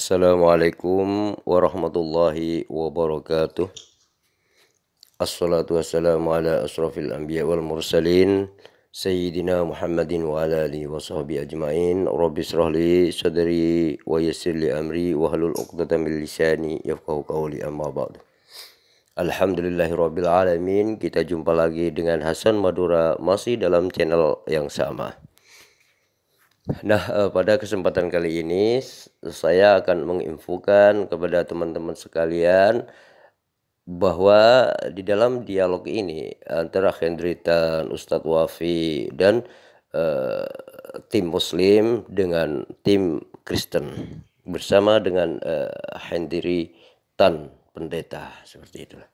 Assalamualaikum warahmatullahi wabarakatuh. Assalatu wassalamu ala asrafil anbiya wal mursalin Sayyidina Muhammadin wa ala alihi wa sahbihi ajma'in. Rabbi israh li sadri wa yassir li amri wa hlul 'uqdatam min lisani yafqahu qawli, amma ba'du. Alhamdulillahi rabbil alamin. Kita jumpa lagi dengan Hasan Madura masih dalam channel yang sama. Nah, pada kesempatan kali ini saya akan menginfokan kepada teman-teman sekalian bahwa di dalam dialog ini antara Hendritan, Ustadz Wafi dan tim Muslim dengan tim Kristen bersama dengan Hendritan pendeta, seperti itulah.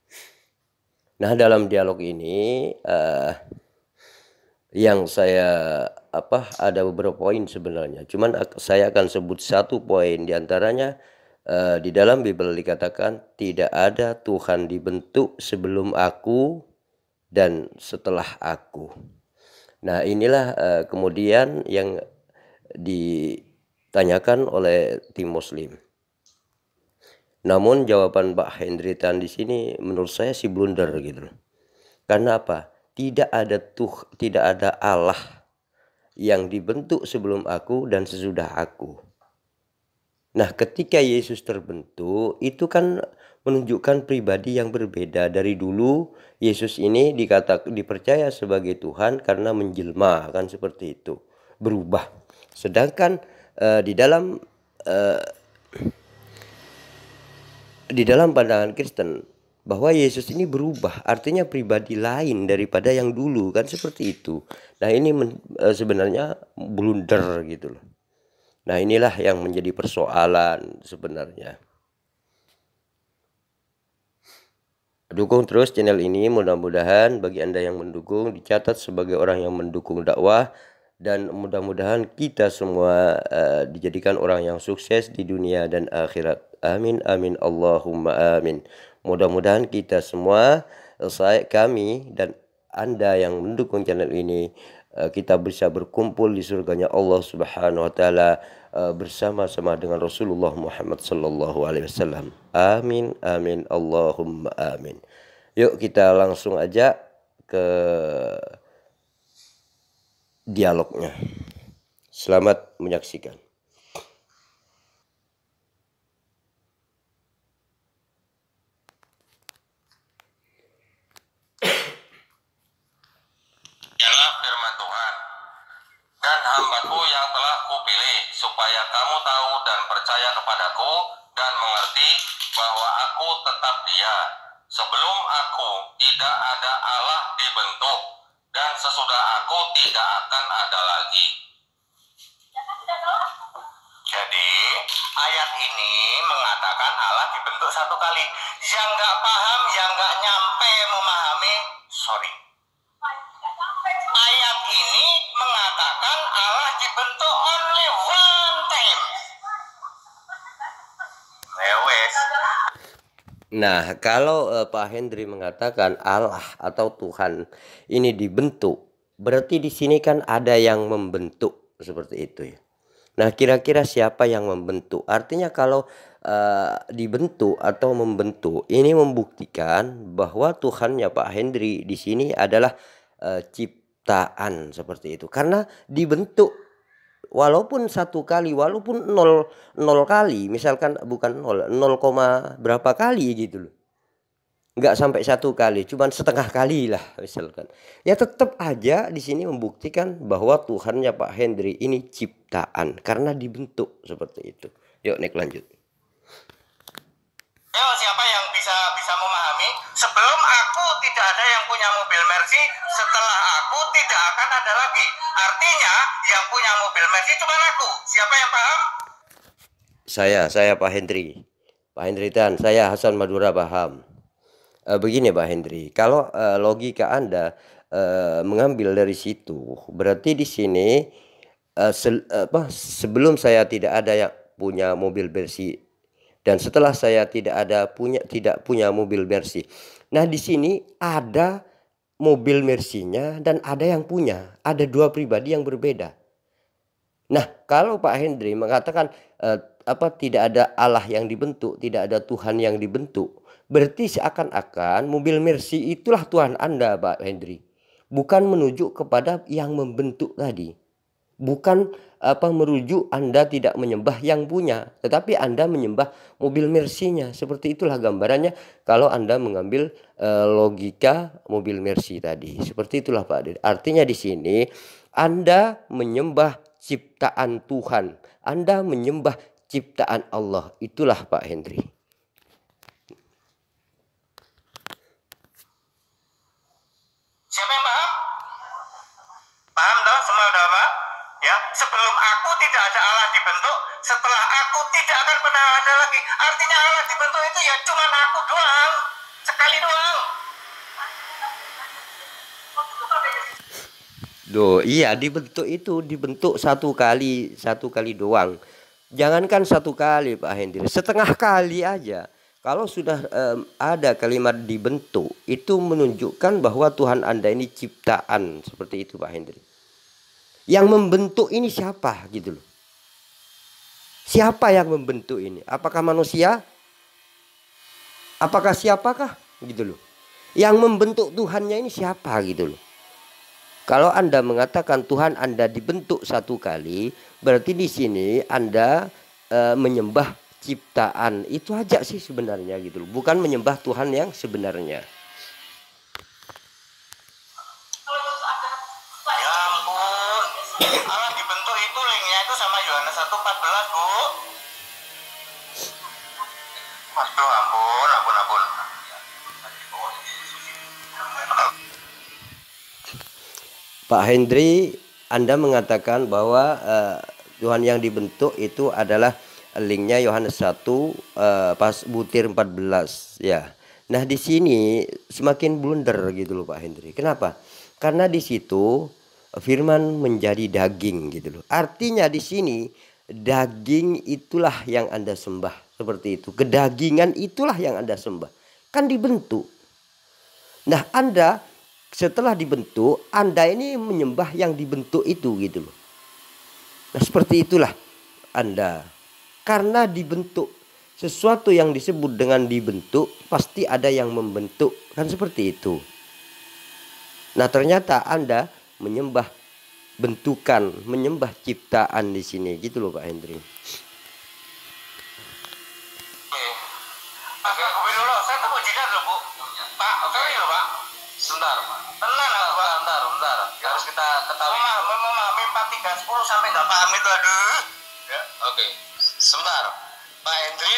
Nah, dalam dialog ini yang saya ada beberapa poin sebenarnya, cuman saya akan sebut satu poin diantaranya. Di dalam Bible dikatakan tidak ada Tuhan dibentuk sebelum aku dan setelah aku. Nah, inilah kemudian yang ditanyakan oleh tim Muslim. Namun jawaban Pak Hendritan di sini menurut saya sih blunder gitu. Karena apa? Tidak ada Allah yang dibentuk sebelum aku dan sesudah aku. Nah, ketika Yesus terbentuk, itu kan menunjukkan pribadi yang berbeda. Dari dulu Yesus ini dipercaya sebagai Tuhan karena menjelma, kan seperti itu, berubah. Sedangkan di dalam pandangan Kristen bahwa Yesus ini berubah, artinya pribadi lain daripada yang dulu, kan seperti itu. Nah, ini sebenarnya blunder gitu loh. Nah, inilah yang menjadi persoalan sebenarnya. Dukung terus channel ini, mudah-mudahan bagi Anda yang mendukung dicatat sebagai orang yang mendukung dakwah, dan mudah-mudahan kita semua dijadikan orang yang sukses di dunia dan akhirat. Amin amin Allahumma amin. Mudah-mudahan kita semua, kami dan Anda yang mendukung channel ini, kita bisa berkumpul di surganya Allah Subhanahu wa taala bersama-sama dengan Rasulullah Muhammad sallallahu alaihi wasallam. Amin amin Allahumma amin. Yuk kita langsung aja ke dialognya. Selamat menyaksikan. Ialah firman Tuhan, dan hambaku yang telah kupilih, supaya kamu tahu dan percaya kepadaku, dan mengerti bahwa aku tetap Dia. Sebelum aku tidak ada Allah dibentuk, dan sesudah aku tidak akan ada lagi. Jadi ayat ini mengatakan Allah dibentuk satu kali. Yang nggak paham, yang nggak nyampe memahami, sorry. Ayat ini mengatakan Allah dibentuk only one time. Wes. Nah, kalau Pak Hendri mengatakan Allah atau Tuhan ini dibentuk, berarti di sini kan ada yang membentuk, seperti itu ya. Nah, kira-kira siapa yang membentuk? Artinya kalau dibentuk atau membentuk, ini membuktikan bahwa Tuhannya Pak Hendri di sini adalah ciptaan, seperti itu. Karena dibentuk walaupun satu kali, walaupun nol kali, misalkan bukan nol koma berapa kali gitu loh. Nggak sampai satu kali, cuman setengah kali lah misalkan. Ya tetap aja di sini membuktikan bahwa Tuhannya Pak Hendri ini ciptaan karena dibentuk seperti itu. Yuk Nek lanjut. Ayo, siapa yang bisa memahami? Sebelum aku tidak ada yang punya mobil Mercy, setelah aku tidak akan ada lagi. Artinya yang punya mobil Mercy cuma aku. Siapa yang paham? Saya Pak Hendri. Pak Hendritan, saya Hasan Madura paham. Begini Pak Hendri, kalau logika Anda mengambil dari situ, berarti di sini sebelum saya tidak ada yang punya mobil Mercy dan setelah saya tidak punya mobil Mercy. Nah, di sini ada mobil Mercy-nya dan ada yang punya, ada dua pribadi yang berbeda. Nah, kalau Pak Hendri mengatakan tidak ada Allah yang dibentuk, tidak ada Tuhan yang dibentuk, berarti seakan-akan mobil Mercy itulah Tuhan Anda, Pak Hendri. Bukan menuju kepada yang membentuk tadi. Bukan merujuk Anda tidak menyembah yang punya, tetapi Anda menyembah mobil Mercy-nya. Seperti itulah gambarannya kalau Anda mengambil logika mobil Mercy tadi. Seperti itulah Pak Hendri. Artinya di sini Anda menyembah ciptaan Tuhan. Anda menyembah ciptaan Allah. Itulah Pak Hendri. Siapa yang paham? Paham toh? Semua udah paham? Ya, sebelum aku tidak ada Allah dibentuk, setelah aku tidak akan pernah ada lagi. Artinya Allah dibentuk itu ya cuma aku doang, sekali doang. Iya, dibentuk satu kali doang. Jangankan satu kali Pak Hendri, setengah kali aja. Kalau sudah ada kalimat dibentuk, itu menunjukkan bahwa Tuhan Anda ini ciptaan. Seperti itu Pak Hendri. Yang membentuk ini siapa gitu loh. Siapa yang membentuk ini? Apakah manusia? Apakah siapakah gitu loh. Yang membentuk Tuhannya ini siapa gitu loh. Kalau Anda mengatakan Tuhan Anda dibentuk satu kali, berarti di sini Anda menyembah ciptaan. Itu aja sih sebenarnya gitu loh. Bukan menyembah Tuhan yang sebenarnya. Ya ampun, Allah dibentuk itu linknya itu sama Yohanes 1:14, Bu. Aduh, ampun. Pak Hendri, Anda mengatakan bahwa Tuhan yang dibentuk itu adalah linknya Yohanes 1 pas butir 14 ya. Nah, di sini semakin blunder gitu loh Pak Hendri. Kenapa? Karena di situ firman menjadi daging gitu loh. Artinya di sini daging itulah yang Anda sembah, seperti itu. Kedagingan itulah yang Anda sembah. Kan dibentuk. Nah, Anda setelah dibentuk, Anda ini menyembah yang dibentuk itu gitu loh. Nah, seperti itulah Anda. Karena dibentuk, sesuatu yang disebut dengan dibentuk pasti ada yang membentuk, kan seperti itu. Nah, ternyata Anda menyembah bentukan, menyembah ciptaan di sini gitu loh Pak Hendri. Agak kopi dulu, saya tunggu jidat loh, Bu. Pak, sorry loh, Pak. Sebentar, Pak. Tenang, bentar. Harus kita ketahui. Memahami 4, 3, 10 sampai nggak paham itu, aduh. Ya, oke. Sebentar. Pak Hendri,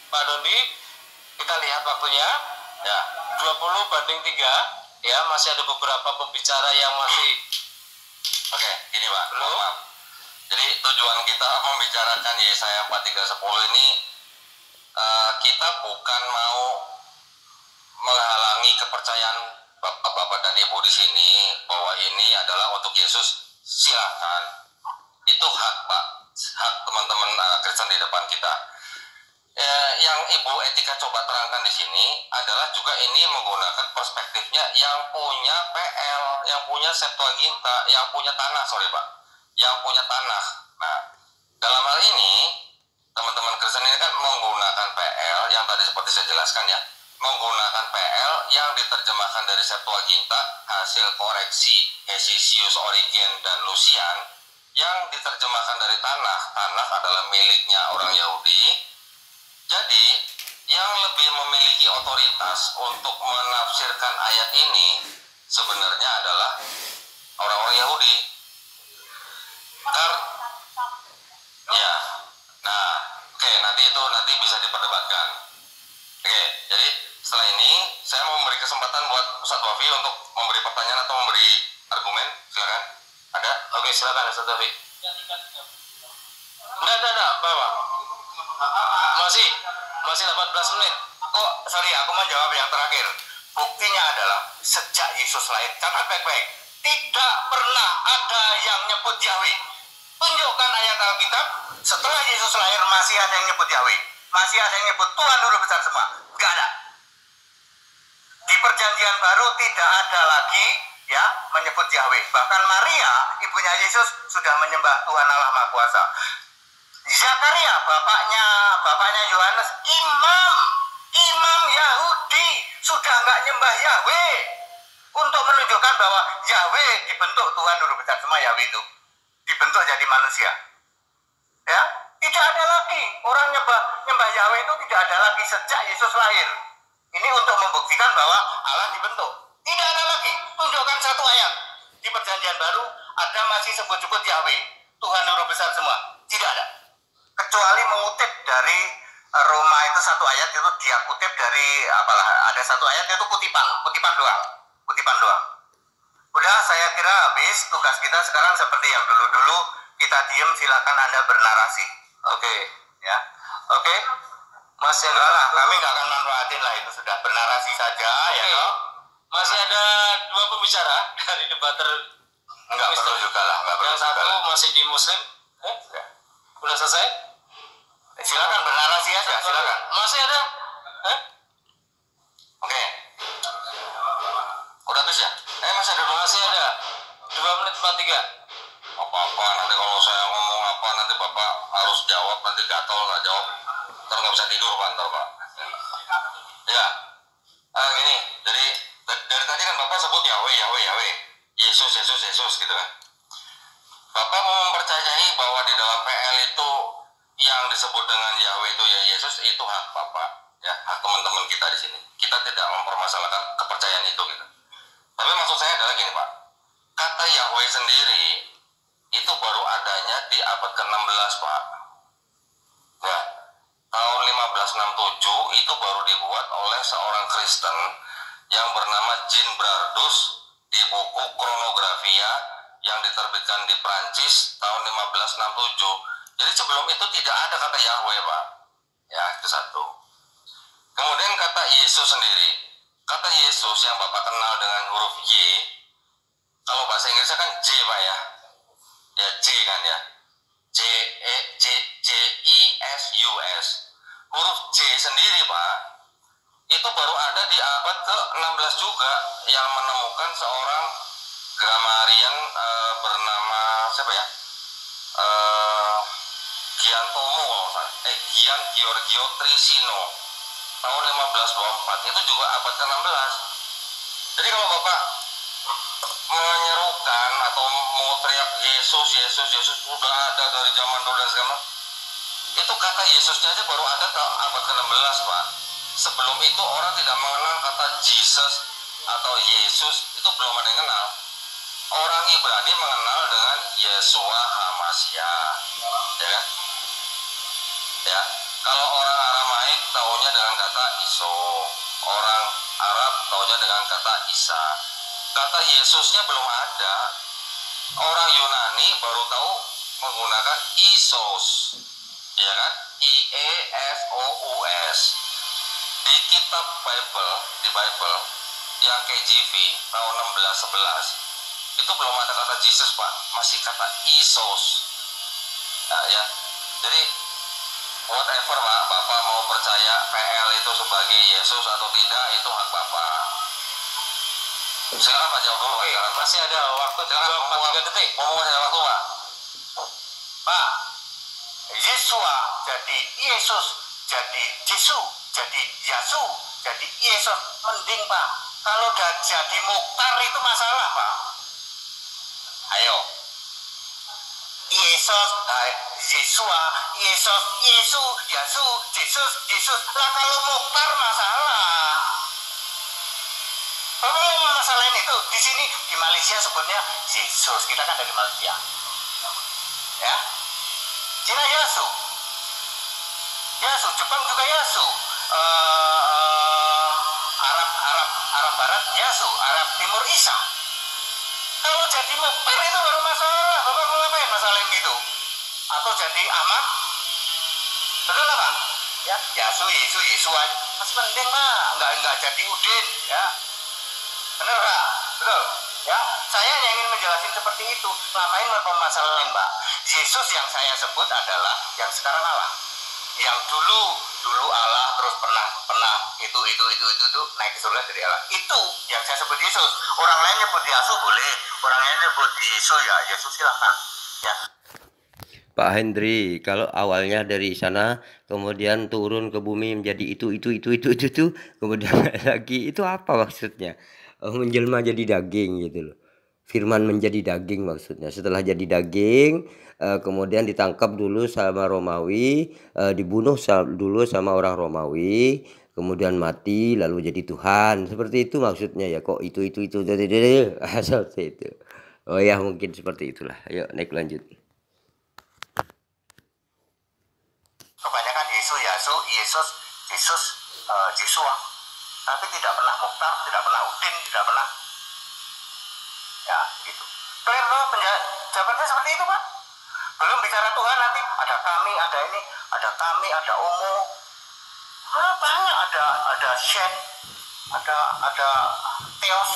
Pak Doni, kita lihat waktunya. Ya, 20:3. Ya, masih ada beberapa pembicara yang masih. Oke, ini Pak. Belum. Jadi tujuan kita membicarakan Yesaya 4:3-10 ini, kita bukan mau menghalangi kepercayaan Bapak-bapak dan Ibu di sini bahwa ini adalah untuk Yesus. Silakan, itu hak Pak, hak teman-teman Kristen di depan kita. Yang Ibu Etika coba terangkan di sini adalah juga ini menggunakan perspektifnya yang punya PL, yang punya Septuaginta, yang punya tanah, yang punya tanah. Nah, dalam hal ini teman-teman Kristen ini kan menggunakan PL yang tadi seperti saya jelaskan ya, menggunakan PL yang diterjemahkan dari Septuaginta hasil koreksi Hesisius, Origen, dan Lucian, yang diterjemahkan dari tanah. Tanah adalah miliknya orang Yahudi. Jadi yang lebih memiliki otoritas untuk menafsirkan ayat ini sebenarnya adalah orang-orang Yahudi. Ya, nah, oke, nanti bisa diperdebatkan. Oke, jadi setelah ini saya mau memberi kesempatan buat Ustadz Wafi untuk memberi pertanyaan atau memberi argumen. Silakan. Ada? Oke, silakan Ustadz Wafi. Enggak, Bapak. Masih 18 menit. Kok, sorry, aku mau jawab yang terakhir. Buktinya adalah sejak Yesus lahir, catat baik-baik, tidak pernah ada yang nyebut Yahweh. Tunjukkan ayat Alkitab, setelah Yesus lahir masih ada yang nyebut Yahweh. Masih ada yang nyebut Tuhan Guru Besar semua. Enggak ada. Di perjanjian baru tidak ada lagi ya menyebut Yahweh. Bahkan Maria, ibunya Yesus, sudah menyembah Tuhan Allah Maha Kuasa. Zakaria bapaknya Yohanes imam Yahudi, sudah nggak nyembah Yahweh, untuk menunjukkan bahwa Yahweh dibentuk Tuhan Guru Besar semua. Yahweh itu dibentuk jadi manusia, ya. Tidak ada lagi orang nyembah Yahweh, itu tidak ada lagi sejak Yesus lahir. Ini untuk membuktikan bahwa Allah dibentuk. Tidak ada lagi. Tunjukkan satu ayat di Perjanjian Baru ada masih sebut-sebut Yahweh, Tuhan Guru Besar semua. Tidak ada. Kecuali mengutip dari Roma itu satu ayat, itu dia kutip dari apalah, ada satu ayat itu kutipan doang. Udah, saya kira habis tugas kita sekarang. Seperti yang dulu-dulu, kita diem, silakan Anda bernarasi. Oke, ya. Oke. Masih ada lah, kami nggak akan manfaatin lah, itu sudah bernarasi saja. Ya toh. Masih ada dua pembicara dari debater. Nggak perlu juga lah, nggak perlu. Yang satu masih di Muslim. Udah selesai? Silakan bernarasi aja, silakan. Masih ada? Oke. Udah habis ya? Masih ada dua. Masih ada 2 menit 43. Apa-apa, nanti kalau saya ngomong apa, nanti Bapak harus jawab, nanti gatel nggak jawab, ntar nggak bisa tidur Pak, ntar Pak. Ya, gini, dari tadi kan Bapak sebut Yahweh, Yesus gitu kan. Bapak mau mempercayai bahwa di dalam PL itu yang disebut dengan Yahweh itu ya Yesus, itu hak Bapak, ya, hak teman-teman kita di sini. Kita tidak mempermasalahkan kepercayaan itu gitu. Tapi maksud saya adalah gini Pak, kata Yahweh sendiri itu baru adanya di abad ke-16 Pak. Ya, tahun 1567 itu baru dibuat oleh seorang Kristen yang bernama Jean Bardus di buku Chronographia yang diterbitkan di Prancis tahun 1567. Jadi sebelum itu tidak ada kata Yahweh Pak. Ya, itu satu. Kemudian kata Yesus sendiri. Kata Yesus yang Bapak kenal dengan huruf Y, kalau bahasa Inggrisnya kan J Pak ya. Ya J kan ya. J-I-S-U-S. Huruf J sendiri Pak, itu baru ada di abad ke-16 juga, yang menemukan seorang gramarian bernama siapa ya? Gian Giorgio Trissino tahun 1524, itu juga abad ke-16. Jadi kalau Bapak menyerukan atau mau teriak Yesus sudah ada dari zaman dulu dan segala, itu kata Yesusnya aja baru ada ke abad ke-16 Pak. Sebelum itu orang tidak mengenal kata Jesus atau Yesus, itu belum ada yang kenal. Orang Ibrani mengenal dengan Yeshua HaMashiach, ya kan? Ya, kalau orang Aramaik taunya dengan kata Iso, orang Arab taunya dengan kata Isa. Kata Yesusnya belum ada. Orang Yunani baru tahu menggunakan Isos, ya kan? I-E-S-O-U-S. Di kitab di Bible yang KJV tahun 1611 itu belum ada kata Jesus Pak, masih kata Isos. Nah, ya. Jadi whatever Pak, Bapak mau percaya PL itu sebagai Yesus atau tidak, itu hak Bapak. Silakan Pak jawab dulu. Oke, masih ada waktu 3 detik. Mau ada waktu Pak? Pak, Yeshua jadi Yesus, jadi Jesu, jadi Yasu, jadi Yesus, mending Pak. Kalau udah jadi Mukhtar itu masalah Pak. Ayo. Yesus, Yeshua, Yesus, Yesu, Yasu, Yesus. Lah kalau Mukhtar masalah. Masalahin itu di sini di Malaysia sebutnya Yesus, kita kan dari Malaysia, ya. Cina Yasu, Jepang juga Yasu, Arab Barat Yasu, Arab Timur Isa. Kalau jadi Mukhtar itu baru masalah. Bapak mau ngapain masalahin gitu? Atau jadi Ahmad? Betul lah Pak? Ya, Yasu, Yesu aja. Masih penting Pak, nggak jadi Udin, ya. Benar Pak? Betul. Ya, saya hanya ingin menjelaskan seperti itu. Ngapain mempermasalahin Pak? Yesus yang saya sebut adalah yang sekarang Allah. Yang dulu Allah, terus pernah itu naik ke surga dari Allah. Itu yang saya sebut Yesus. Orang lain nyebut Yesus boleh, orang lain nyebut Yesus ya Yesus silakan. Ya. Pak Hendri, kalau awalnya dari sana, kemudian turun ke bumi menjadi itu, kemudian naik lagi, itu apa maksudnya? Menjelma jadi daging gitu loh. Firman menjadi daging maksudnya. Setelah jadi daging, kemudian ditangkap dulu sama Romawi, dibunuh dulu sama orang Romawi, kemudian mati, lalu jadi Tuhan. Seperti itu maksudnya ya. Kok itu, seperti itu. Oh ya, mungkin seperti itulah. Ayo naik lanjut. Kebanyakan Yesus, Yesus, Yesus, Yesua. Tapi tidak pernah Mukhtar, tidak pernah Udin, tidak pernah. Ya, gitu. Clear loh, jawabannya seperti itu, Pak. Belum bicara Tuhan nanti, ada kami, ada ini, ada kami, ada Omo. Banyak, ada Shen, ada Theos.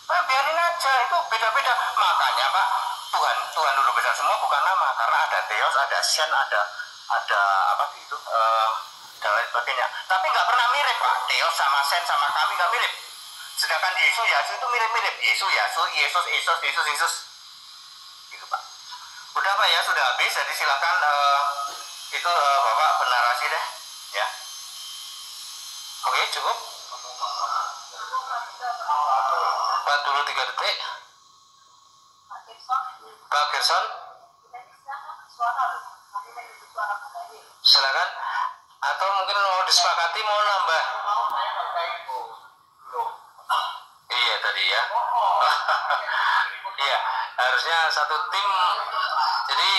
Nah, biarin aja, itu beda-beda. Makanya, Pak, Tuhan dulu besar semua bukan nama, karena ada Theos, ada Shen, ada apa gitu, dan lain sebagainya. Tapi nggak pernah mirip, Pak. Theos sama Shen sama kami nggak mirip. Sedangkan Yesus itu mirip-mirip. Yesus. Gitu, Pak. Udah, Pak, ya, sudah habis. Jadi silakan itu Bapak bernarasi deh, ya. Oke, cukup. Pak dulu 3 detik. Pak Gerson. Silakan. Atau mungkin mau disepakati mau nambah. Iya tadi ya. Iya, harusnya satu tim. Jadi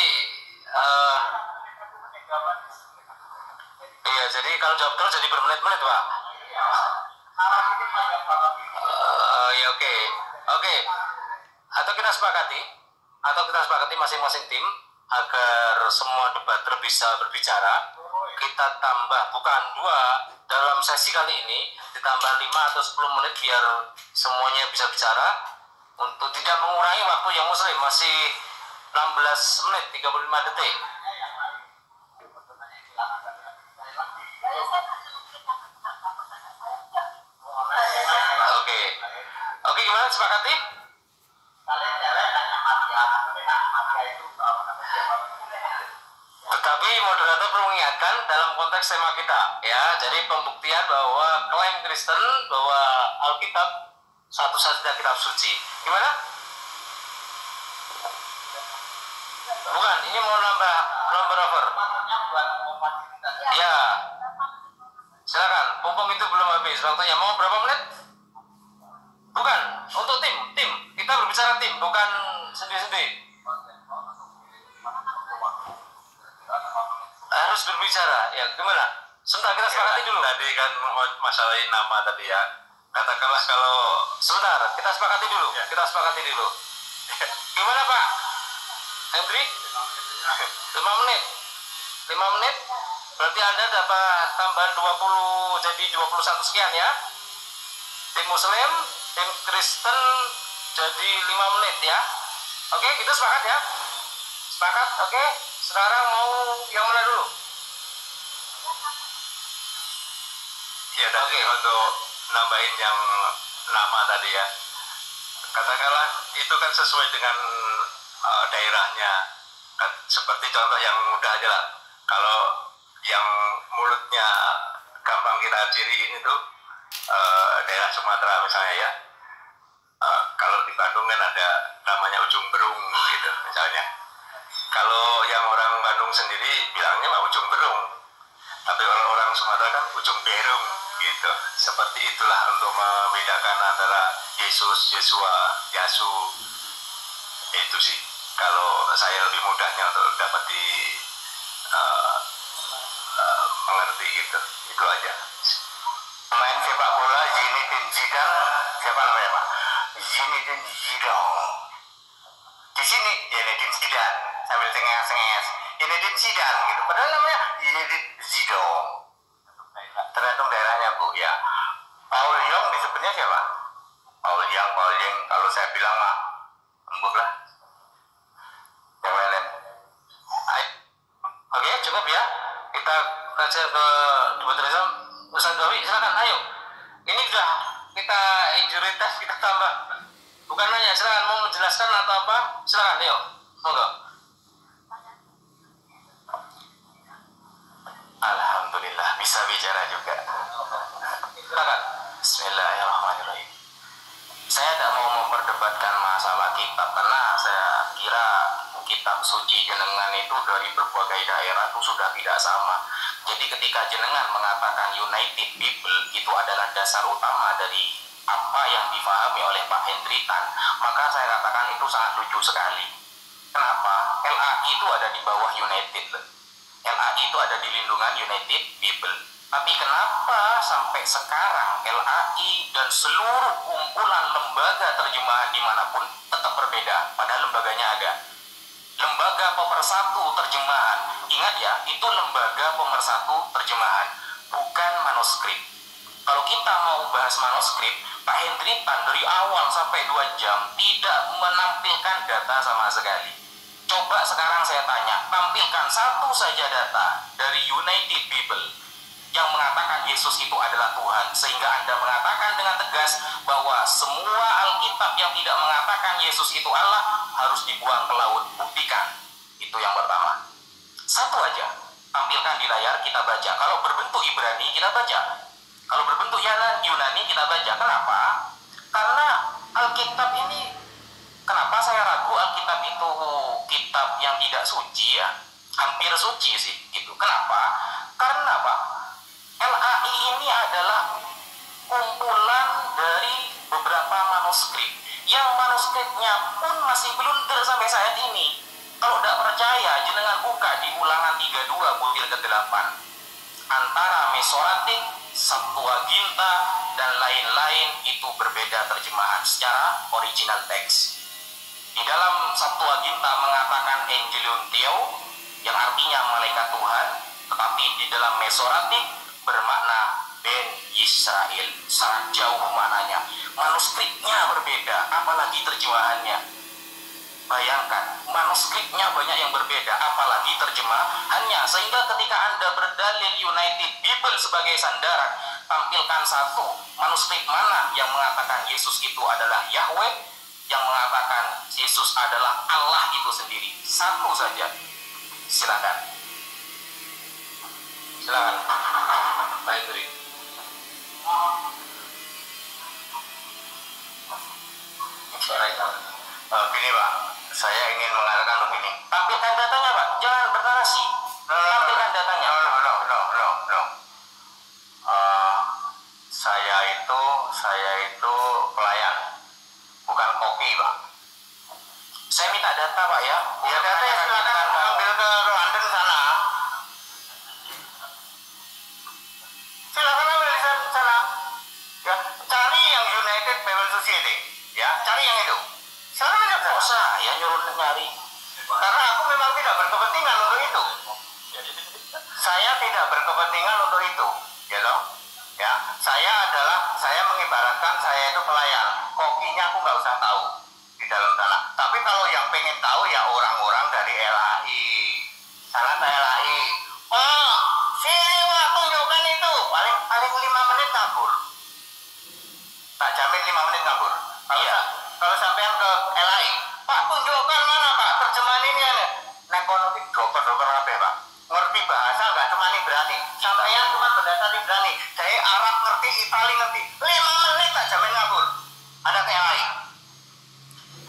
iya, jadi kalau jawab terus jadi bermenit-menit, Pak. Ya, oke. Atau kita sepakati masing-masing tim agar semua debater bisa berbicara. Kita tambah bukan 2 dalam sesi kali ini, ditambah 5 atau 10 menit biar semuanya bisa bicara untuk tidak mengurangi waktu yang muslim. Masih 16 menit 35 detik. Oke, gimana, sepakati? Tetapi moderator perlu mengingatkan dalam konteks tema kita, ya. Jadi pembuktian bahwa klaim Kristen bahwa Alkitab satu-satunya kitab suci. Gimana? Bukan, ini mau nambah over. Ya. Silakan, mumpung itu belum habis waktunya. Mau berapa menit? Bukan, untuk tim. Kita berbicara tim, bukan sendiri-sendiri. Harus berbicara, ya gimana? Sebentar, kita sepakati dulu. Tadi kan masalah nama tadi ya. Katakanlah kalau sebentar, kita sepakati dulu. Ya. Gimana, Pak Hendri? 5 menit. 5 menit. Berarti Anda dapat tambahan 20 jadi 21 sekian ya. Tim Muslim, tim Kristen jadi 5 menit ya. Oke, kita sepakat ya. Sepakat, oke. Sekarang mau yang mana dulu? Ya, tadi untuk nambahin yang nama tadi ya. Katakanlah itu kan sesuai dengan daerahnya. Kan, seperti contoh yang mudah aja lah. Kalau yang mulutnya gampang kita ciriin itu daerah Sumatera misalnya ya. Kalau di Bandung kan ada namanya ujung berung gitu misalnya. Kalau yang orang Bandung sendiri bilangnya mah ujung berung, tapi kalau orang Sumatera kan ujung berung gitu. Seperti itulah untuk membedakan antara Yesus, Yesua, Yasu. Itu sih kalau saya lebih mudahnya untuk dapat di mengerti gitu. Itu aja. Main sepak bola Zinedine Zidane, siapa namanya, Pak? Zinedine Zidane. Di sini Zinedine Zidane sambil cengenges. Zinedine Zidane gitu. Padahal namanya Zinedine Zidane. Tergantung daerahnya, Bu, ya. Paul Young disebutnya siapa? Paul Young. Kalau saya bilang mah embuk lah. Yang lain. Oke, cukup ya. Kita baca ke debatrism. Ustaz Gawi, silakan, ayo. Ini sudah kita injury test, kita tambah. Bukan nanya, silakan mau menjelaskan atau apa? Silakan, ayo. Monggo. bisa bicara juga. Silakan. Bismillahirrahmanirrahim. Saya tidak mau memperdebatkan masalah kitab karena saya kira kitab suci jenengan itu dari berbagai daerah itu sudah tidak sama. Jadi ketika jenengan mengatakan United Bible itu adalah dasar utama dari apa yang difahami oleh Pak Hendry Tan, maka saya katakan itu sangat lucu sekali. Kenapa? LAI itu ada di bawah United. LAI itu ada di lindungan United Bible. Tapi kenapa sampai sekarang LAI dan seluruh kumpulan lembaga terjemahan dimanapun tetap berbeda, padahal lembaganya ada. Lembaga pemersatu terjemahan, ingat ya, itu lembaga pemersatu terjemahan, bukan manuskrip. Kalau kita mau bahas manuskrip, Pak Hendry Tan dari awal sampai 2 jam tidak menampilkan data sama sekali. Coba sekarang saya tanya, tampilkan satu saja data dari United Bible yang mengatakan Yesus itu adalah Tuhan, sehingga Anda mengatakan dengan tegas bahwa semua Alkitab yang tidak mengatakan Yesus itu Allah harus dibuang ke laut. Buktikan. Itu yang pertama. Satu aja, tampilkan di layar, kita baca. Kalau berbentuk Ibrani, kita baca. Kalau berbentuk Yunani, kita baca. Kenapa? Karena Alkitab ini, kenapa saya ragu Alkitab itu kitab yang tidak suci ya? Hampir suci sih, gitu. Kenapa? Karena Pak, LAI ini adalah kumpulan dari beberapa manuskrip yang manuskripnya pun masih blunder sampai saat ini. Kalau tidak percaya, jenengan buka di Ulangan 32 butir ke-8. Antara Mesoretik, Septuaginta, dan lain-lain itu berbeda terjemahan secara original teks. Di dalam Septuaginta mengatakan Angelion Theo, yang artinya malaikat Tuhan, tetapi di dalam Mesoretik bermakna Ben Israel, sangat jauh maknanya. Manuskripnya berbeda, apalagi terjemahannya. Bayangkan, manuskripnya banyak yang berbeda, apalagi terjemahannya. Sehingga ketika Anda berdalil United Bible sebagai sandaran, tampilkan satu manuskrip mana yang mengatakan Yesus itu adalah Yahweh, yang mengatakan Yesus adalah Allah itu sendiri. Satu saja. Silakan. Silakan. Baik, Beri. Gini Pak, saya ingin mengatakan begini. Tampilkan datanya Pak, jangan bernarasi. Tampilkan datanya. No. Saya itu pelayan, bukan koki Pak. Saya minta data Pak ya. Ya data ya, silakan ambil ke London sana. Silakan ambil di sana. Ya, cari yang United Bible Society. Ya, cari yang itu. Silakan aja. Oh, saya nyuruh nyari. Karena aku memang tidak berkepentingan untuk itu. Saya tidak berkepentingan untuk itu, gitu. Ya, saya mengibaratkan saya itu pelayan. Kokinya aku nggak usah tahu di dalam sana. Tapi kalau yang pengen tahu ya orang-orang dari LAI. Sana ke LAI. Oh, sini Pak, tunjukkan itu. Paling 5 menit kabur. Tak jamin 5 menit kabur. Kalau sampean ke LAI, Pak tunjukkan mana Pak terjemahan ini ada. Nek kono iki dokter-dokter kabeh Pak. Ngerti bahasa enggak cuma Ibrani. Sampean cuma berdasar Ibrani. Saya Arab ngerti, Itali ngerti. 5 menit tak jamin kabur. Ada ke LAI.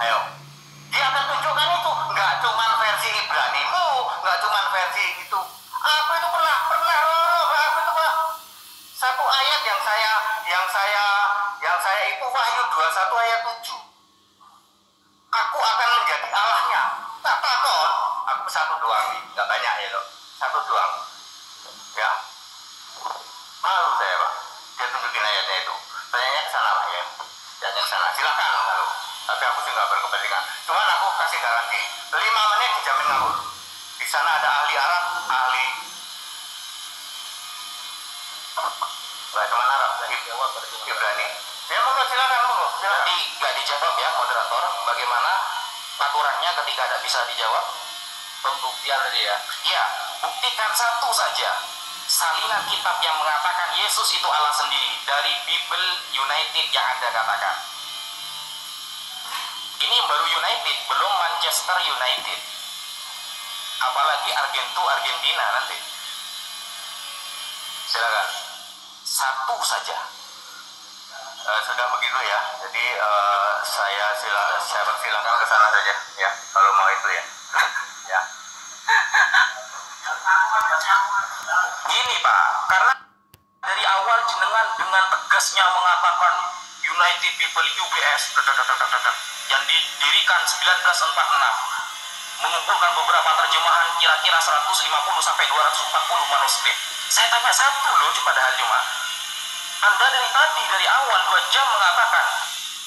Ayo. Dia akan tunjukkan itu. Enggak cuma versi Ibranimu, enggak cuma versi itu. Apa itu pernah apa itu Pak? Satu ayat yang saya itu Wahyu 21 ayat 7. Aku akan menjadi Allahnya. Tak takut. Aku satu doang nih, nggak banyak ya loh. Satu doang. Ya. Malu saya Pak. Dia tunjukin ayatnya itu. Tanyanya ke sana Pak ya. Jangan ke sana. Silakan kalau. Tapi aku juga berkepentingan. Cuman aku kasih garansi. 5 menit dijamin ngabur. Di sana ada ahli Arab, ahli. Nggak cuma Arab, Ibrani. Ya monggo silakan monggo. Nanti nggak dijawab ya moderator. Bagaimana aturannya ketika tidak bisa dijawab? Pembuktian tadi ya. Iya, buktikan satu saja. Salinan kitab yang mengatakan Yesus itu Allah sendiri dari Bible United yang Anda katakan. Ini baru United, belum Manchester United. Apalagi Argentina nanti. Silakan. Satu saja. Sudah begitu ya. Jadi saya persilakan ke sana saja ya. Kalau mau itu ya. Ya. Gini Pak, karena dari awal jenengan dengan tegasnya mengatakan United People UBS yang didirikan 1946 mengumpulkan beberapa terjemahan kira-kira 150 sampai 240 manuskrip. Saya tanya satu loh padahal cuma Anda dari awal 2 jam mengatakan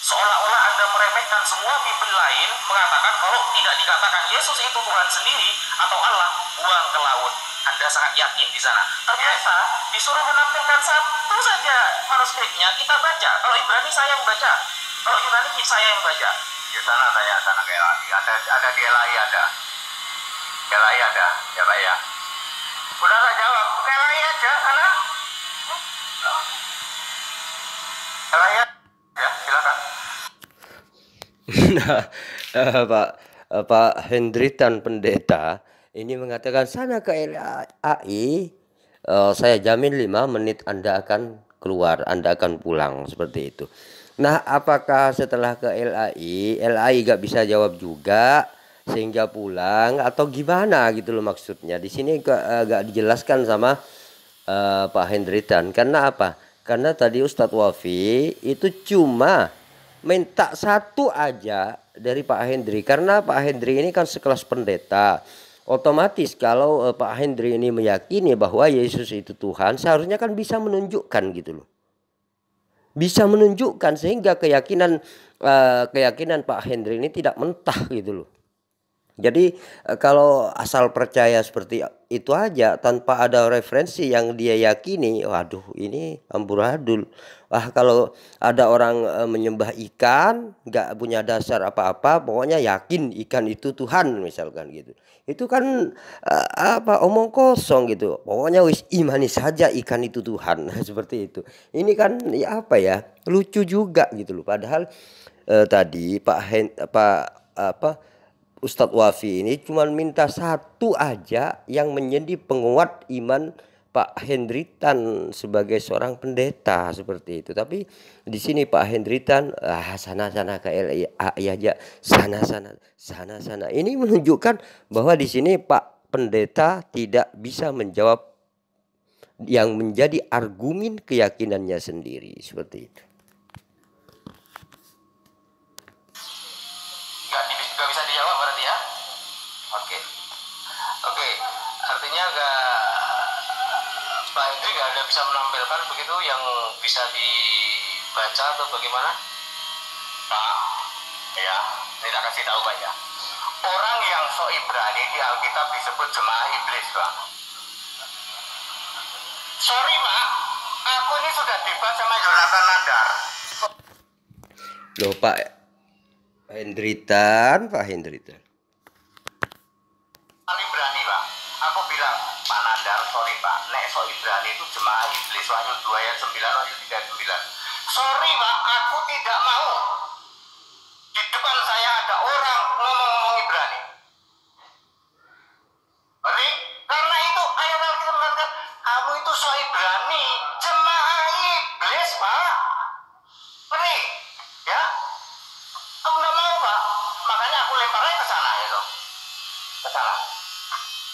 seolah-olah Anda meremehkan semua Bible lain, mengatakan kalau tidak dikatakan Yesus itu Tuhan sendiri atau Allah, buang ke laut. Anda sangat yakin di sana. Ternyata disuruh menampilkan satu saja manuskripnya, kita baca. Kalau Ibrani saya yang baca, kalau Yunani saya yang baca. Di sana ke LAI, ada di LAI ada. LAI ada, ya Pak ya. Udah tak jawab, ke LAI aja sana. LAI ya, silakan. Nah, Pak Hendritan pendeta ini mengatakan sana ke LAI, saya jamin 5 menit Anda akan keluar, Anda akan pulang, seperti itu. Nah, apakah setelah ke LAI gak bisa jawab juga sehingga pulang atau gimana gitu loh maksudnya? Di sini gak dijelaskan sama Pak Hendritan. Karena apa? Karena tadi Ustadz Wafi itu cuma minta satu aja dari Pak Hendri, karena Pak Hendri ini kan sekelas pendeta. Otomatis kalau Pak Hendri ini meyakini bahwa Yesus itu Tuhan, seharusnya kan bisa menunjukkan gitu loh. Bisa menunjukkan sehingga keyakinan Pak Hendri ini tidak mentah gitu loh. Jadi kalau asal percaya seperti itu aja tanpa ada referensi yang dia yakini, waduh ini amburadul. Wah, kalau ada orang menyembah ikan nggak punya dasar apa-apa, pokoknya yakin ikan itu Tuhan misalkan gitu. Itu kan omong kosong gitu. Pokoknya wis imani saja ikan itu Tuhan. Seperti itu. Ini kan ya apa ya? Lucu juga gitu loh. Padahal tadi Ustadz Wafi ini cuma minta satu aja yang menjadi penguat iman Pak Hendritan sebagai seorang pendeta seperti itu. Tapi di sini Pak Hendritan sana ke LAI aja, sana. Ini menunjukkan bahwa di sini Pak Pendeta tidak bisa menjawab yang menjadi argumen keyakinannya sendiri seperti itu. Gak bisa dijawab berarti ya? Oke. Artinya Pak Hendri gak ada bisa menampilkan begitu yang bisa dibaca atau bagaimana? Pak, ya, ini tak kasih tahu Pak ya. Orang yang sok Ibrani di Alkitab disebut jemaah iblis Pak. Sorry Pak, aku ini sudah debat sama Jonathan Nadar. Loh Pak Hendritan. Ibrani Pak, aku bilang Pak Nadar, sorry Pak, nek sok Ibrani itu jemaah iblis, Wahyu 2 ayat 9, Wahyu 3 ayat 9. Sorry Pak, aku tidak mau di depan saya ada orang ngomong Ibrani. Ngerti? Karena itu ayat Alkitab mengatakan kamu itu sok Ibrani, jemaah iblis Pak. Ngerti? Ya? Aku nggak mau Pak, makanya aku lemparnya ke sana ya toh. Ke sana.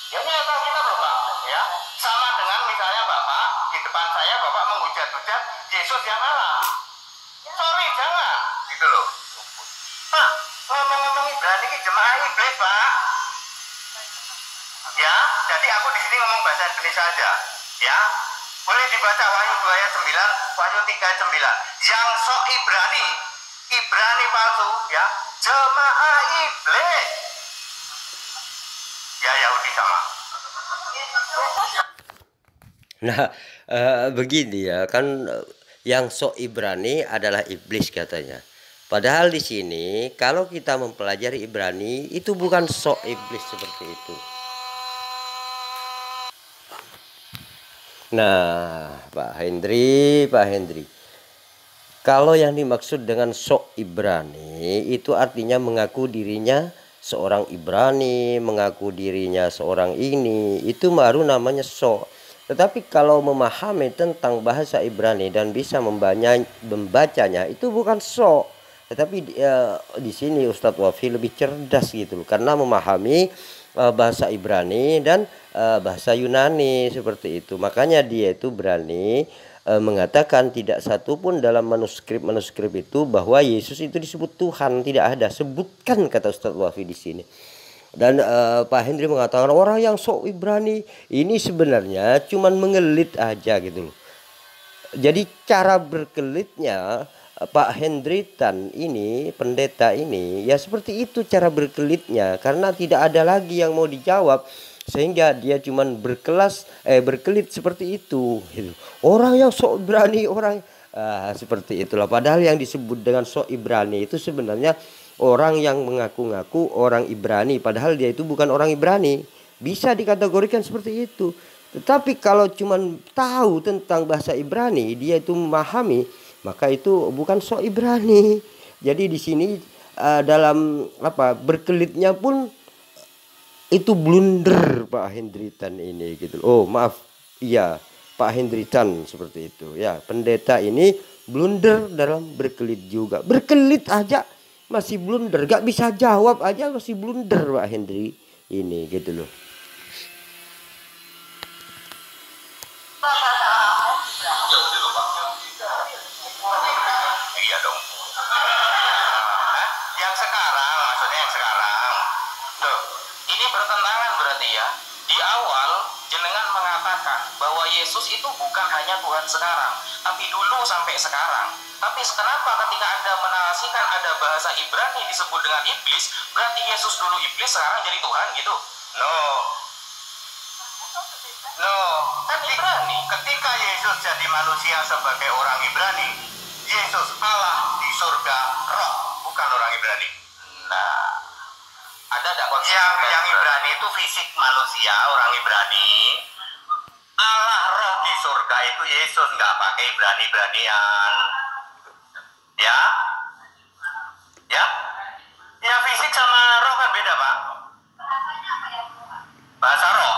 Ya ini ayat Alkitab loh Pak, ya. Sama dengan misalnya Bapak di depan saya Bapak menghujat-hujat Yesus yang Allah. Sorry jangan, gitu loh. Pak, ngomong-ngomong Ibrani ini jemaah iblis Pak. Ya, jadi aku di sini ngomong bahasa Indonesia aja. Ya, boleh dibaca Wahyu 2 ayat 9, Wahyu 3 ayat 9. Yang sok Ibrani palsu, ya, jemaah iblis. Ya Yahudi sama. Nah, begini ya kan, yang sok Ibrani adalah iblis katanya. Padahal di sini kalau kita mempelajari Ibrani itu bukan sok iblis seperti itu. Nah, Pak Hendri, kalau yang dimaksud dengan sok Ibrani itu artinya mengaku dirinya seorang Ibrani, mengaku dirinya seorang ini, itu baru namanya sok. Tetapi kalau memahami tentang bahasa Ibrani dan bisa membacanya itu bukan sok. Tetapi di sini Ustadz Wafi lebih cerdas gitu loh, karena memahami bahasa Ibrani dan bahasa Yunani seperti itu. Makanya dia itu berani mengatakan tidak satu pun dalam manuskrip itu bahwa Yesus itu disebut Tuhan, tidak ada. Sebutkan, kata Ustadz Wafi di sini. Dan Pak Hendri mengatakan orang yang sok Ibrani ini sebenarnya cuman mengelit aja gitu loh. Jadi cara berkelitnya Pak Hendritan ini, pendeta ini, ya seperti itu cara berkelitnya, karena tidak ada lagi yang mau dijawab, sehingga dia cuman berkelit seperti itu gitu. Orang yang sok Ibrani, orang seperti itulah. Padahal yang disebut dengan sok Ibrani itu sebenarnya orang yang mengaku-ngaku orang Ibrani, padahal dia itu bukan orang Ibrani. Bisa dikategorikan seperti itu. Tetapi kalau cuma tahu tentang bahasa Ibrani, dia itu memahami, maka itu bukan sok Ibrani. Jadi di sini dalam berkelitnya pun itu blunder Pak Hendritan ini gitu. Oh maaf, iya Pak Hendritan seperti itu. Ya, pendeta ini blunder dalam berkelit juga. Berkelit aja masih blunder, gak bisa jawab aja masih blunder Pak Hendri ini gitu loh. Iya dong. Yang sekarang, maksudnya yang sekarang. Loh, ini bertentangan berarti ya. Di awal jenengan mengatakan bahwa Yesus itu bukan hanya Tuhan sekarang, tapi dulu sampai sekarang. Tapi kenapa ketika Anda menarasikan ada bahasa Ibrani disebut dengan iblis, berarti Yesus dulu iblis, sekarang jadi Tuhan gitu? No, kan Ibrani. Ketika Yesus jadi manusia sebagai orang Ibrani, Yesus Allah di surga roh, bukan orang Ibrani. Nah, ada konsep yang Ibrani itu fisik manusia, orang Ibrani. Allah roh di surga itu Yesus, nggak pakai Ibrani-Ibranian. Ya, ya fisik sama roh kan beda Pak. Bahasa roh.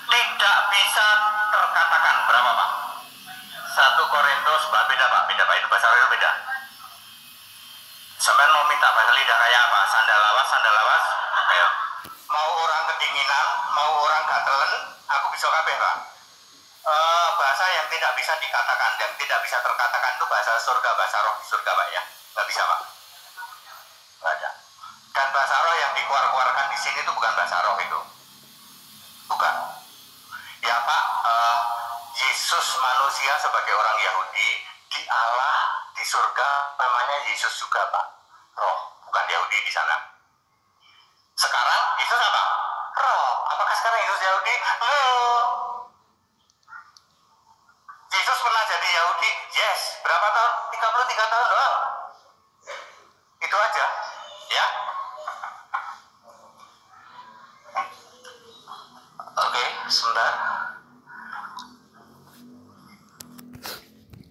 Tidak bisa terkatakan. Berapa Pak? 1 Korintus, beda Pak, itu bahasa roh itu beda. Sampai mau minta bahasa lidah kayak apa? Sandal lawas. Ayo. Mau orang kedinginan, mau orang gatelen, aku bisa kabeh Pak. Bahasa yang tidak bisa dikatakan, yang tidak bisa terkatakan itu bahasa surga, bahasa roh di surga Pak ya. Nggak bisa Pak. Nggak ada. Dan bahasa roh yang dikeluarkan di sini itu bukan bahasa roh itu. Bukan. Ya Pak, Yesus manusia sebagai orang Yahudi, di Allah, di surga namanya Yesus juga Pak. Roh, bukan Yahudi di sana. Sekarang Yesus apa? Roh. Apakah sekarang Yesus Yahudi? Yesus pernah jadi Yahudi? Yes. Berapa tahun? 33 tahun doang. Itu aja. Ya. Oke, sebentar.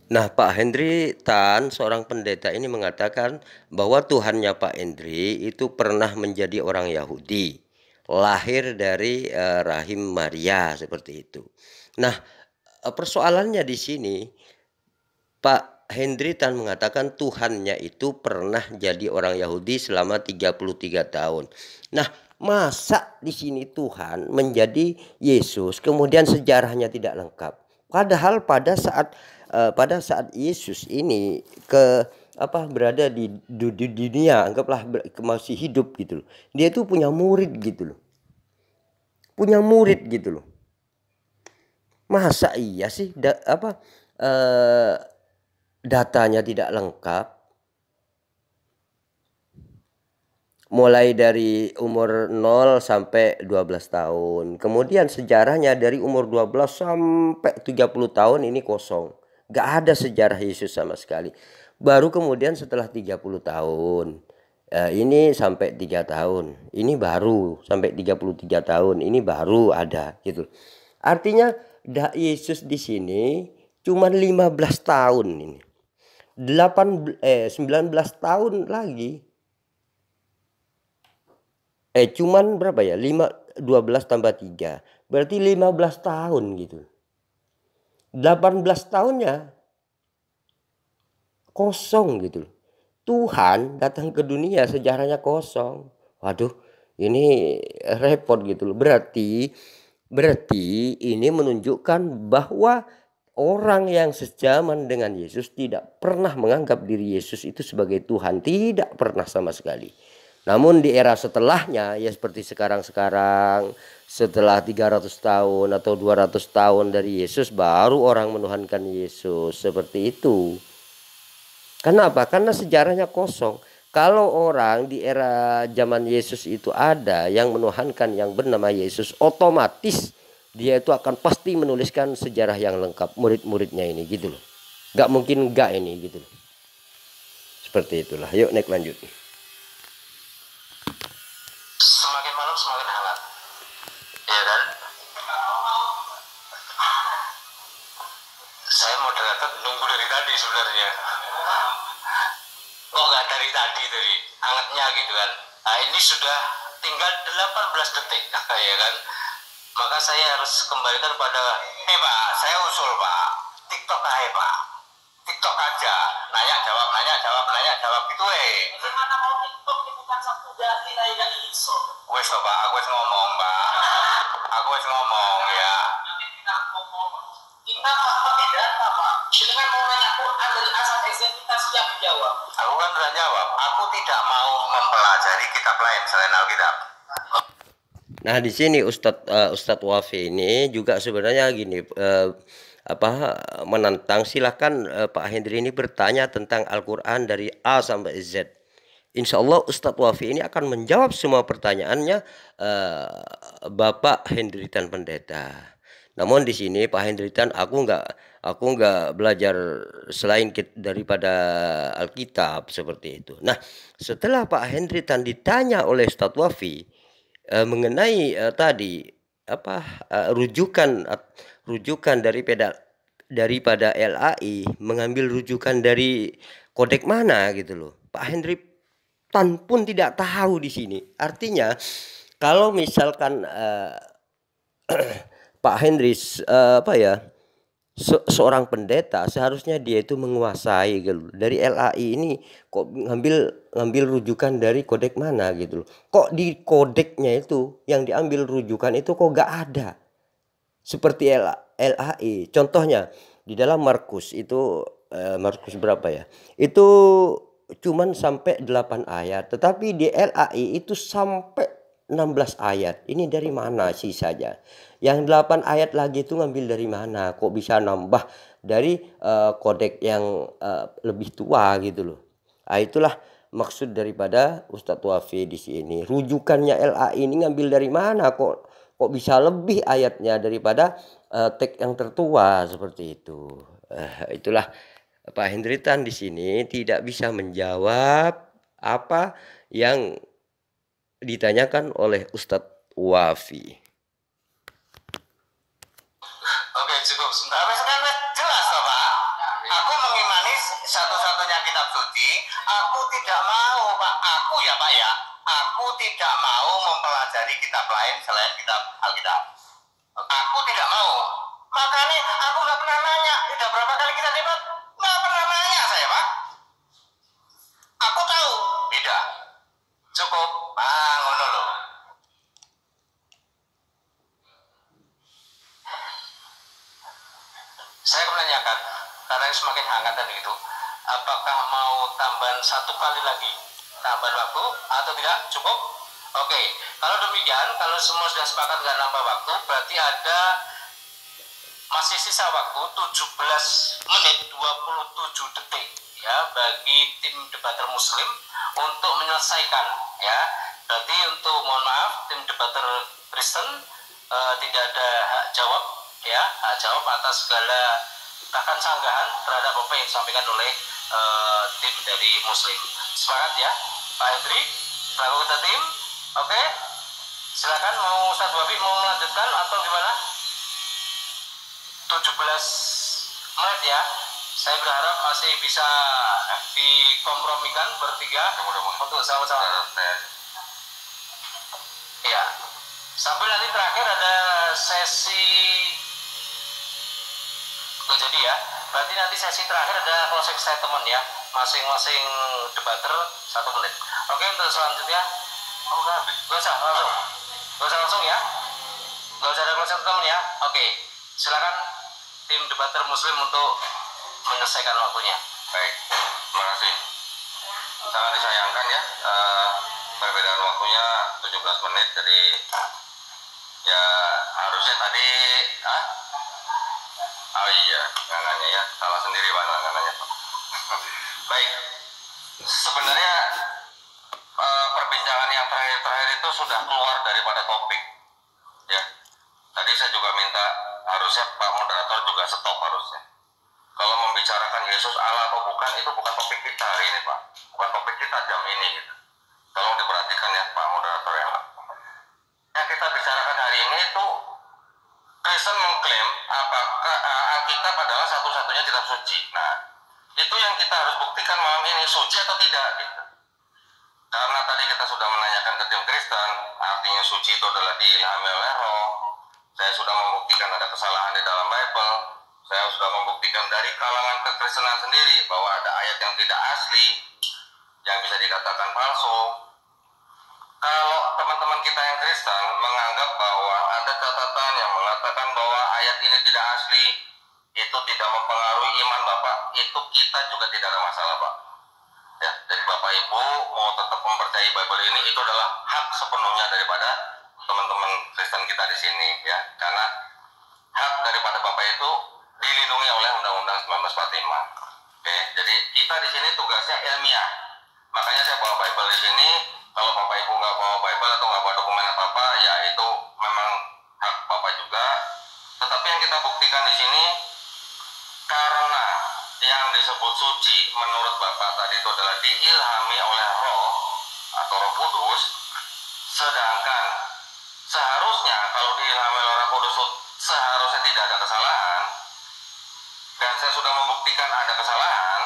Nah, Pak Hendri Tan, seorang pendeta ini mengatakan bahwa Tuhannya Pak Hendri itu pernah menjadi orang Yahudi, lahir dari rahim Maria seperti itu. Nah, persoalannya di sini Pak Hendri Tan mengatakan Tuhannya itu pernah jadi orang Yahudi selama 33 tahun. Nah, masa di sini Tuhan menjadi Yesus kemudian sejarahnya tidak lengkap? Padahal pada saat Yesus ini berada di dunia, anggaplah masih hidup gitu loh. Dia tuh punya murid gitu loh. Punya murid gitu loh. Masa iya sih datanya tidak lengkap? Mulai dari umur 0 sampai 12 tahun. Kemudian sejarahnya dari umur 12 sampai 30 tahun ini kosong. Gak ada sejarah Yesus sama sekali. Baru kemudian setelah 30 tahun. Ini sampai 3 tahun. Ini baru sampai 33 tahun. Ini baru ada gitu. Artinya Yesus di sini cuma 15 tahun ini. 19 tahun lagi Cuman berapa ya? 12 tambah 3. Berarti 15 tahun gitu. 18 tahunnya kosong gitu. Tuhan datang ke dunia sejarahnya kosong. Waduh, ini repot gitu loh. Berarti ini menunjukkan bahwa orang yang sejaman dengan Yesus tidak pernah menganggap diri Yesus itu sebagai Tuhan, tidak pernah sama sekali. Namun di era setelahnya, ya seperti sekarang-sekarang, setelah 300 tahun atau 200 tahun dari Yesus, baru orang menuhankan Yesus seperti itu. Kenapa? Karena sejarahnya kosong. Kalau orang di era zaman Yesus itu ada yang menuhankan yang bernama Yesus, otomatis dia itu akan pasti menuliskan sejarah yang lengkap murid-muridnya ini gitu loh. Gak mungkin enggak ini gitu loh. Seperti itulah. Yuk naik lanjut. Semakin malam semakin hangat, ya kan? Saya moderator nunggu dari tadi sebenarnya. Kok nggak dari tadi hangatnya gitu kan? Nah ini sudah tinggal 18 detik, ya kan? Maka saya harus kembalikan pada, Pak, saya usul Pak, TikTok aja Pak, TikTok aja, nanya jawab gitu Gimana mau TikTok ini bukan satu dari nanya iso. Wes Pak, aku wes ngomong Pak, ya. Kita ngomong, kita tidak apa? Dengan mau nanya Quran dari A sampai Z kita siap menjawab. Aku kan udah jawab, aku tidak mau mempelajari kitab lain selain Alkitab. Nah di sini Ustadz Wafi ini juga sebenarnya gini menantang, silakan Pak Hendri ini bertanya tentang Al-Quran dari A sampai Z. Insya Allah Ustadz Wafi ini akan menjawab semua pertanyaannya Bapak Hendritan Pendeta. Namun di sini Pak Hendritan aku nggak belajar selain daripada Alkitab seperti itu. Nah setelah Pak Hendritan ditanya oleh Ustadz Wafi mengenai tadi rujukan daripada LAI, mengambil rujukan dari kodek mana gitu loh. Pak Hendri Tan pun tidak tahu di sini. Artinya kalau misalkan Pak Hendri seorang pendeta, seharusnya dia itu menguasai gitu. Dari LAI ini kok ngambil rujukan dari kodek mana gitu loh. Kok di kodeknya itu yang diambil rujukan itu kok gak ada seperti LAI. Contohnya di dalam Markus itu Markus berapa ya, itu cuman sampai 8 ayat, tetapi di LAI itu sampai 16 ayat. Ini dari mana sih saja? Yang 8 ayat lagi itu ngambil dari mana? Kok bisa nambah dari kodek yang lebih tua gitu loh. Nah, itulah maksud daripada Ustadz Wafi di sini. Rujukannya LAI ini ngambil dari mana? Kok bisa lebih ayatnya daripada teks yang tertua seperti itu. Itulah Pak Hendritan di sini tidak bisa menjawab apa yang ditanyakan oleh Ustadz Wafi. Oke, cukup sebentar. Kan jelas toh Pak. Aku mengimani satu-satunya kitab suci. Aku tidak mau Pak. Aku ya Pak ya. Aku tidak mau mempelajari kitab lain selain kitab Alkitab. Aku tidak mau. Makanya aku nggak pernah nanya. Udah berapa kali kita debat? Nggak pernah nanya saya Pak. Aku tahu. Beda. Cukup. Ngono loh. Saya menanyakan, karena semakin hangat tadi itu, apakah mau tambahan 1 kali lagi, tambahan waktu atau tidak? Cukup? Oke, kalau demikian, kalau semua sudah sepakat nggak nambah waktu, berarti ada masih sisa waktu 17 menit 27 detik ya bagi tim debater Muslim untuk menyelesaikan ya. Berarti untuk mohon maaf tim debater Kristen tidak ada hak jawab ya, hak jawab atas segala bahkan sanggahan terhadap apa yang disampaikan oleh tim dari Muslim. Sepakat ya Pak Hendri selaku ketua tim. Oke, silakan mau Ustadz Wafi mau melanjutkan atau gimana? 17 menit ya. Saya berharap masih bisa dikompromikan bertiga untuk sama-sama. Ya, sampai nanti terakhir ada sesi. Nggak jadi ya. Berarti nanti sesi terakhir ada closing statement ya. Masing-masing debater 1 menit. Oke, untuk selanjutnya. Oh, nggak usah langsung. Nggak usah langsung ya. Nggak usah ada closing statement ya. Oke, silakan tim debater Muslim untuk menyelesaikan waktunya. Baik, terima kasih. Sangat disayangkan ya, perbedaan waktunya 17 menit, jadi ya harusnya tadi, oh iya, ngangannya ya, salah sendiri Pak ngangannya Pak. Baik, sebenarnya perbincangan yang terakhir itu sudah keluar daripada topik, ya. Tadi saya juga minta harusnya Pak Moderator juga stop harusnya. Kalau membicarakan Yesus Allah atau bukan, itu bukan topik kita hari ini Pak, bukan topik kita jam ini gitu. Tolong diperhatikan ya Pak Moderator ya. Yang kita bicarakan hari ini itu Kristen mengklaim apakah Alkitab adalah satu-satunya kitab suci. Nah, itu yang kita harus buktikan malam ini, suci atau tidak gitu. Karena tadi kita sudah menanyakan ke tim Kristen, artinya suci itu adalah diilhami oleh Roh. Saya sudah membuktikan ada kesalahan di dalam Bible. Saya sudah membuktikan dari kalangan kekristenan sendiri bahwa ada ayat yang tidak asli, yang bisa dikatakan palsu. Kalau teman-teman kita yang Kristen menganggap bahwa ada catatan yang mengatakan bahwa ayat ini tidak asli, itu tidak mempengaruhi iman Bapak, itu kita juga tidak ada masalah Pak. Ya, jadi Bapak Ibu mau tetap mempercayai Bible ini, itu adalah hak sepenuhnya daripada teman-teman Kristen kita di sini ya, karena hak daripada Bapak itu dilindungi oleh Undang-Undang 1945. Oke, jadi kita di sini tugasnya ilmiah. Makanya saya bawa Bible di sini. Kalau Bapak Ibu nggak bawa Bible atau nggak bawa dokumen apa-apa, ya itu memang hak Bapak juga. Tetapi yang kita buktikan di sini, karena yang disebut suci menurut Bapak tadi itu adalah diilhami oleh Roh atau Roh Kudus, sedangkan seharusnya kalau diilhami oleh Roh Kudus seharusnya tidak ada kesalahan, dan saya sudah membuktikan ada kesalahan,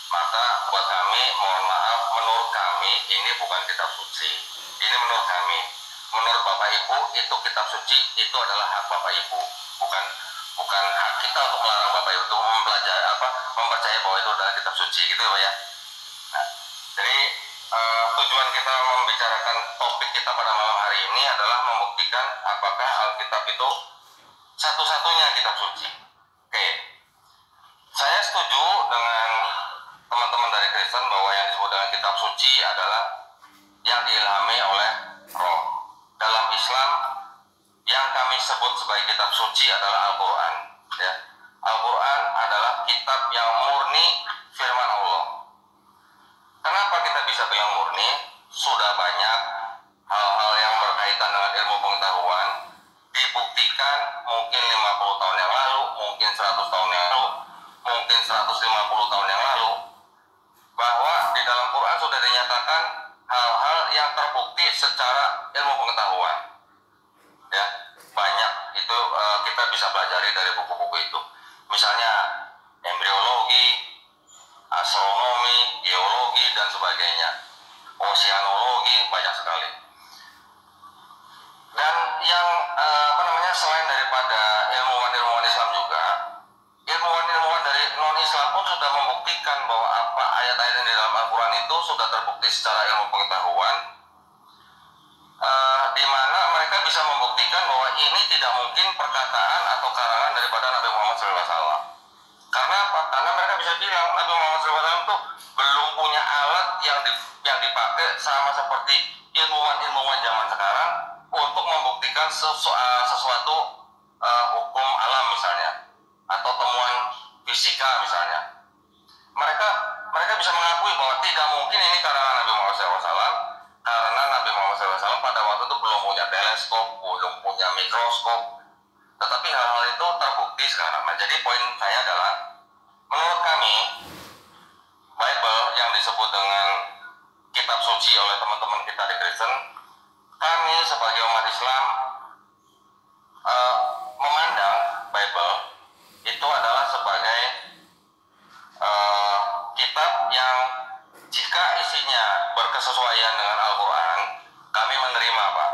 maka buat kami, mohon maaf, menurut kami ini bukan kitab suci. Ini menurut kami, menurut Bapak Ibu itu kitab suci, itu adalah hak Bapak Ibu, bukan hak kita untuk melarang Bapak Ibu untuk mempercayai bahwa itu adalah kitab suci, gitu ya Pak ya. Nah, jadi tujuan kita membicarakan topik kita pada malam hari ini adalah membuktikan apakah Alkitab itu satu-satunya kitab suci. Oke, saya setuju dengan teman-teman dari Kristen bahwa yang disebut dengan kitab suci adalah yang diilhami oleh Roh. Dalam Islam, yang kami sebut sebagai kitab suci adalah Al-Quran. Ya. Al-Quran adalah kitab yang murni firman Allah. Kenapa kita bisa bilang murni? Sudah banyak hal-hal yang berkaitan dengan ilmu pengetahuan dibuktikan mungkin 50 tahun yang lalu, mungkin 100 tahun yang lalu, mungkin 150 tahun yang lalu, bahwa di dalam Quran sudah dinyatakan hal-hal yang terbukti secara ilmu pengetahuan. Ya, banyak itu kita bisa pelajari dari buku-buku itu. Misalnya embriologi, astronomi, geologi dan sebagainya, oceanologi, banyak sekali. Dan yang selain daripada ilmuwan-ilmuwan Islam juga, ilmuwan-ilmuwan dari non-Islam pun sudah membuktikan bahwa apa ayat-ayat yang di dalam Al-Quran itu sudah terbukti secara ilmu pengetahuan, di mana mereka bisa membuktikan bahwa ini tidak mungkin perkataan atau karangan daripada Nabi Muhammad SAW. Karena apa? Karena mereka bisa bilang Nabi Muhammad SAW itu belum punya alat yang dipakai sama seperti ilmuwan-ilmuwan zaman sekarang untuk membuktikan sesuatu hukum alam misalnya, atau temuan fisika misalnya. Mereka bisa mengakui bahwa tidak mungkin ini karangan Nabi Muhammad SAW, karena Nabi Muhammad SAW pada waktu itu belum punya teleskop, belum punya mikroskop. Tetapi hal-hal itu terbukti sekarang. Nah, jadi poin saya adalah, menurut kami, Bible yang disebut dengan kitab suci oleh teman-teman kita di Kristen, kami sebagai umat Islam memandang Bible itu adalah sebagai kitab yang jika isinya berkesesuaian dengan Al-Quran, kami menerima Pak.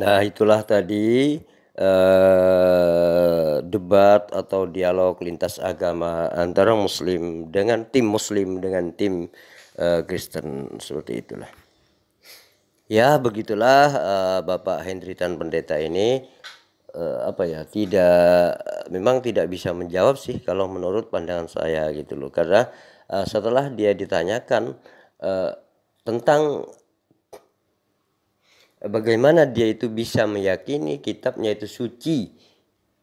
Nah, itulah tadi debat atau dialog lintas agama antara Muslim dengan tim Kristen, seperti itulah. Ya, begitulah Bapak Hendri Tan Pendeta ini memang tidak bisa menjawab sih kalau menurut pandangan saya gitu loh, karena setelah dia ditanyakan tentang bagaimana dia itu bisa meyakini kitabnya itu suci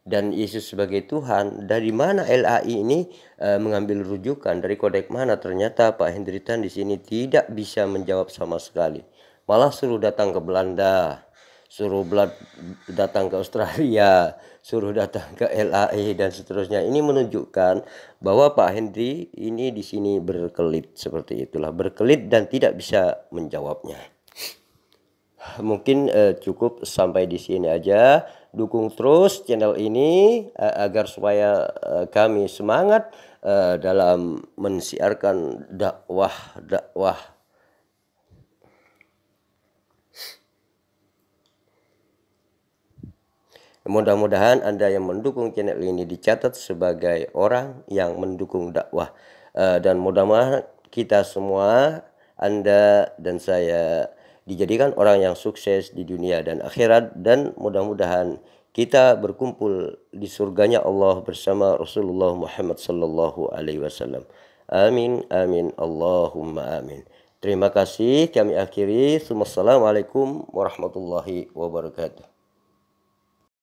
dan Yesus sebagai Tuhan, dari mana LAI ini mengambil rujukan, dari kodek mana? Ternyata Pak Hendri Tan di sini tidak bisa menjawab sama sekali. Malah suruh datang ke Belanda, suruh datang ke Australia, suruh datang ke LAI dan seterusnya. Ini menunjukkan bahwa Pak Hendri ini di sini berkelit, seperti itulah, berkelit dan tidak bisa menjawabnya. Mungkin cukup sampai di sini aja. Dukung terus channel ini agar supaya kami semangat dalam mensiarkan dakwah. Mudah-mudahan Anda yang mendukung channel ini dicatat sebagai orang yang mendukung dakwah, dan mudah-mudahan kita semua, Anda dan saya, dijadikan orang yang sukses di dunia dan akhirat, dan mudah-mudahan kita berkumpul di surganya Allah bersama Rasulullah Muhammad sallallahu alaihi wasallam. Amin amin Allahumma amin. Terima kasih, kami akhiri. Wassalamualaikum warahmatullahi wabarakatuh.